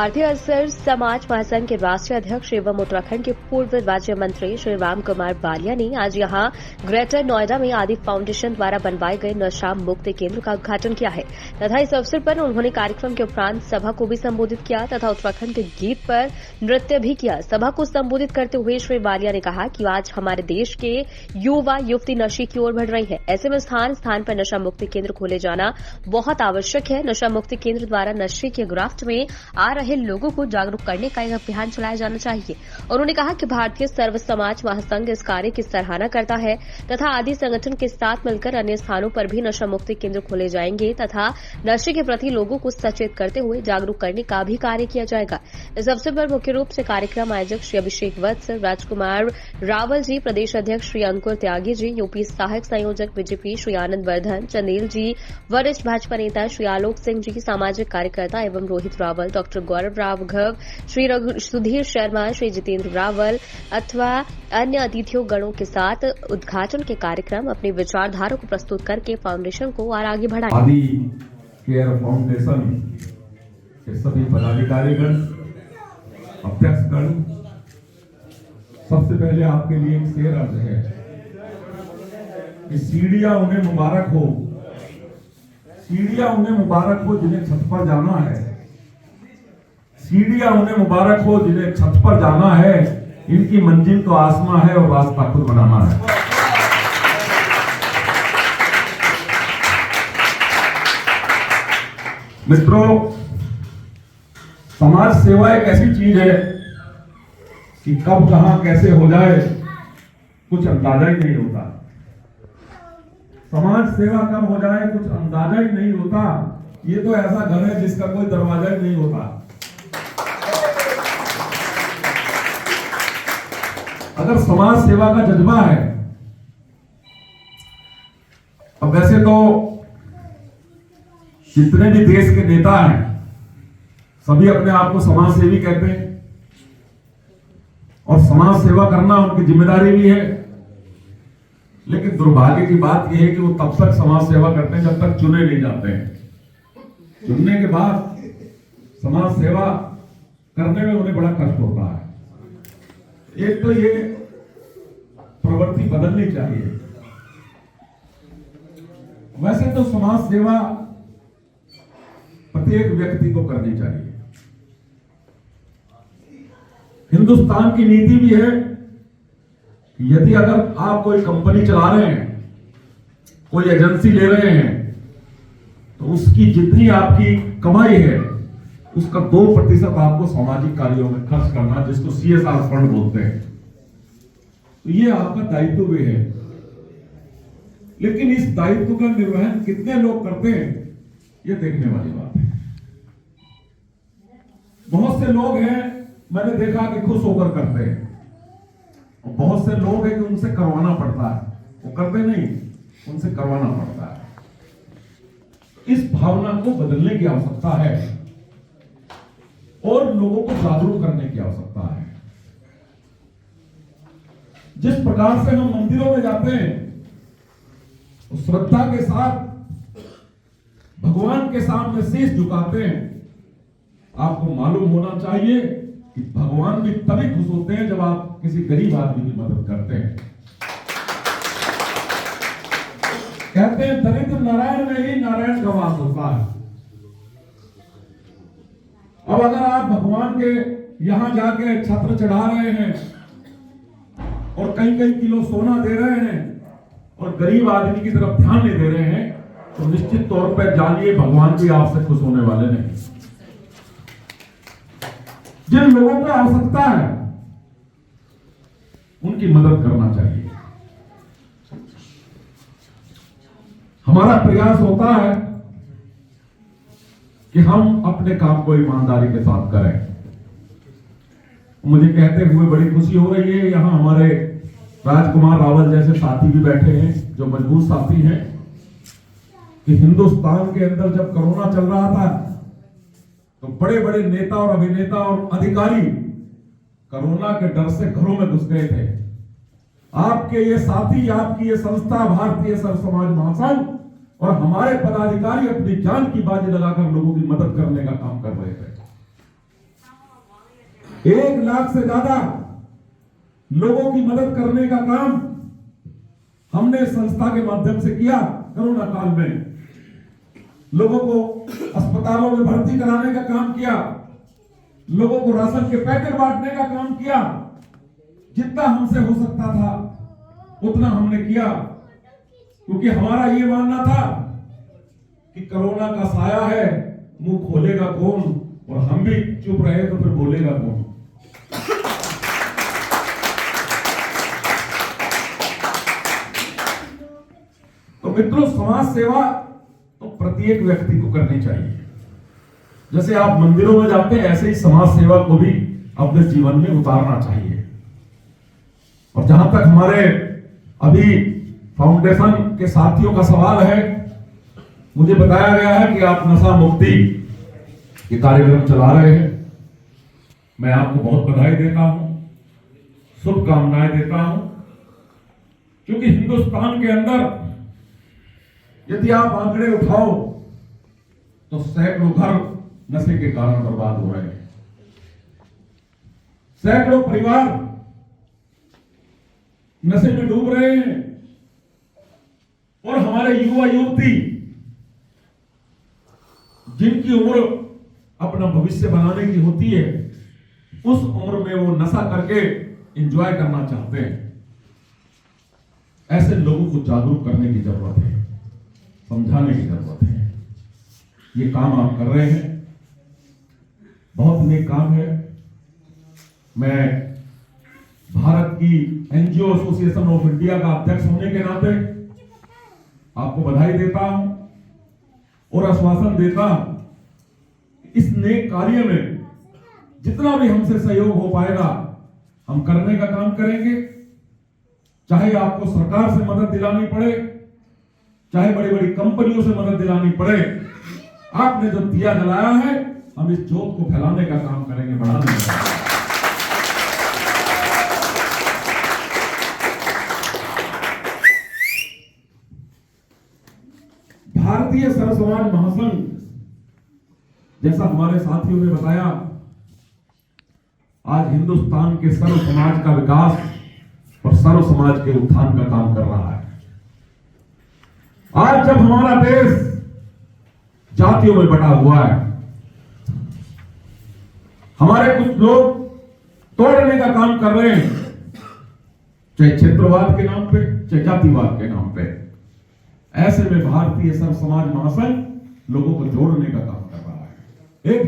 भारतीय असर समाज महासंघ के राष्ट्रीय अध्यक्ष एवं उत्तराखंड के पूर्व राज्य मंत्री श्री राम कुमार बालिया ने आज यहां ग्रेटर नोएडा में आदि फाउंडेशन द्वारा बनवाए गए नशा मुक्त केंद्र का उद्घाटन किया है तथा इस अवसर पर उन्होंने कार्यक्रम के उपरांत सभा को भी संबोधित किया तथा उत्तराखंड के गीत पर नृत्य भी किया। सभा को संबोधित करते हुए श्री बालिया ने कहा कि आज हमारे देश के युवा युवती नशे की ओर बढ़ रही है। ऐसे में स्थान स्थान पर नशा मुक्ति केंद्र खोले जाना बहुत आवश्यक है। नशा मुक्ति केंद्र द्वारा नशे के ग्राफ्ट में आ रहे लोगों को जागरूक करने का एक अभियान चलाया जाना चाहिए। उन्होंने कहा कि भारतीय सर्व समाज महासंघ इस कार्य की सराहना करता है तथा आदि संगठन के साथ मिलकर अन्य स्थानों पर भी नशा मुक्ति केंद्र खोले जाएंगे तथा नशे के प्रति लोगों को सचेत करते हुए जागरूक करने का भी कार्य किया जाएगा। इस अवसर पर मुख्य रूप से कार्यक्रम आयोजक श्री अभिषेक वत्स, राजकुमार रावल जी, प्रदेश अध्यक्ष श्री अंकुर त्यागी जी, यूपी सहायक संयोजक बीजेपी श्री आनंद वर्धन, चंदेल जी, वरिष्ठ भाजपा नेता श्री आलोक सिंह जी, सामाजिक कार्यकर्ता एवं रोहित रावल, डॉक्टर गौरव राघव, श्री सुधीर शर्मा, श्री जितेंद्र रावल अथवा अन्य अतिथियों गणों के साथ उद्घाटन के कार्यक्रम अपनी विचारधारा को प्रस्तुत करके फाउंडेशन को और आगे बढ़ाएं। आदि केयर फाउंडेशन के सभी पदाधिकारीगण, अध्यक्षगण, सबसे पहले आपके लिए एक शेर अर्ज है कि सीढ़ियां उन्हें मुबारक हो, सीढ़ियां उन्हें मुबारक हो जिन्हें छत पर जाना है, सीढ़ियां उन्हें मुबारक हो जिन्हें छत पर जाना है। इनकी मंजिल तो आसमां है और रास्ता खुद बनाना है। मित्रों, समाज सेवा एक ऐसी चीज है कि कब कहां कैसे हो जाए कुछ अंदाजा ही नहीं होता। समाज सेवा कब हो जाए कुछ अंदाजा ही नहीं होता। ये तो ऐसा घर है जिसका कोई दरवाजा ही नहीं होता। अगर समाज सेवा का जज्बा है, अब वैसे तो जितने भी देश के नेता हैं सभी अपने आप को समाज सेवी कहते हैं और समाज सेवा करना उनकी जिम्मेदारी भी है। लेकिन दुर्भाग्य की बात यह है कि वो तब तक समाज सेवा करते हैं जब तक चुने नहीं जाते हैं। चुनने के बाद समाज सेवा करने में उन्हें बड़ा कष्ट होता है। एक तो ये प्रवृत्ति बदलनी चाहिए। वैसे तो समाज सेवा प्रत्येक व्यक्ति को करनी चाहिए। हिंदुस्तान की नीति भी है कि यदि अगर आप कोई कंपनी चला रहे हैं, कोई एजेंसी ले रहे हैं, तो उसकी जितनी आपकी कमाई है उसका 2% आपको सामाजिक कार्यों में खर्च करना, जिसको CSR फंड बोलते हैं। तो ये आपका दायित्व भी है। लेकिन इस दायित्व का निर्वहन कितने लोग करते हैं ये देखने वाली बात है। बहुत से लोग हैं, मैंने देखा कि खुश होकर करते हैं, और बहुत से लोग हैं कि उनसे करवाना पड़ता है, वो करते नहीं, उनसे करवाना पड़ता है। इस भावना को बदलने की आवश्यकता है और लोगों को जागरूक करने की आवश्यकता है। जिस प्रकार से हम मंदिरों में जाते हैं, उस श्रद्धा के साथ भगवान के सामने शीश झुकाते हैं, आपको मालूम होना चाहिए कि भगवान भी तभी खुश होते हैं जब आप किसी गरीब आदमी की मदद करते हैं। कहते हैं दरिद्र नारायण में ही नारायण का वास होता है। अब अगर आप भगवान के यहां जाके छत्र चढ़ा रहे हैं और कई कई किलो सोना दे रहे हैं और गरीब आदमी की तरफ ध्यान नहीं दे रहे हैं, तो निश्चित तौर पर जानिए भगवान भी आपसे खुश होने वाले नहीं। जिन लोगों को आवश्यकता है उनकी मदद करना चाहिए। हमारा प्रयास होता है कि हम अपने काम को ईमानदारी के साथ करें। मुझे कहते हुए बड़ी खुशी हो रही है, यहां हमारे राजकुमार रावल जैसे साथी भी बैठे हैं जो मजबूत साथी हैं, कि हिंदुस्तान के अंदर जब कोरोना चल रहा था तो बड़े बड़े नेता और अभिनेता और अधिकारी कोरोना के डर से घरों में घुस गए थे। आपके ये साथी, आपकी ये संस्था भारतीय सर्व समाज महासंघ और हमारे पदाधिकारी अपनी जान की बाजी लगाकर लोगों की मदद करने का काम कर रहे थे। 1 लाख से ज्यादा लोगों की मदद करने का काम हमने संस्था के माध्यम से किया। कोरोना काल में लोगों को अस्पतालों में भर्ती कराने का काम किया, लोगों को राशन के पैकेट बांटने का काम किया। जितना हमसे हो सकता था उतना हमने किया, क्योंकि हमारा ये मानना था कि कोरोना का साया है, मुंह खोलेगा कौन, और हम भी चुप रहे तो फिर बोलेगा कौन। तो मित्रों, समाज सेवा तो प्रत्येक व्यक्ति को करनी चाहिए। जैसे आप मंदिरों में जाते हैं, ऐसे ही समाज सेवा को भी अपने जीवन में उतारना चाहिए। और जहां तक हमारे अभी फाउंडेशन के साथियों का सवाल है, मुझे बताया गया है कि आप नशा मुक्ति के कार्यक्रम चला रहे हैं। मैं आपको बहुत बधाई देता हूं, शुभकामनाएं देता हूं, क्योंकि हिंदुस्तान के अंदर यदि आप आंकड़े उठाओ तो सैकड़ों घर नशे के कारण बर्बाद हो रहे हैं, सैकड़ों परिवार नशे में डूब रहे हैं, और हमारे युवा युवती जिनकी उम्र अपना भविष्य बनाने की होती है, उस उम्र में वो नशा करके एंजॉय करना चाहते हैं। ऐसे लोगों को जागरूक करने की जरूरत है, समझाने की जरूरत है। ये काम आप कर रहे हैं, बहुत नेक काम है। मैं भारत की एनजीओ एसोसिएशन ऑफ इंडिया का अध्यक्ष होने के नाते आपको बधाई देता हूं और आश्वासन देता हूं, इस नेक कार्य में जितना भी हमसे सहयोग हो पाएगा हम करने का काम करेंगे। चाहे आपको सरकार से मदद दिलानी पड़े, चाहे बड़ी बड़ी कंपनियों से मदद दिलानी पड़े, आपने जो दिया जलाया है, हम इस जोत को फैलाने का काम करेंगे, बढ़ाने का। भारतीय सर्व समाज महासंघ, जैसा हमारे साथियों ने बताया, आज हिंदुस्तान के सर्व समाज का विकास और सर्व समाज के उत्थान का काम कर रहा है। आज जब हमारा देश जातियों में बटा हुआ है, हमारे कुछ लोग तोड़ने का काम कर रहे हैं, चाहे क्षेत्रवाद के नाम पे, चाहे जातिवाद के नाम पे। ऐसे में भारतीय सर्व समाज महासंघ लोगों को जोड़ने का काम कर रहा है। एक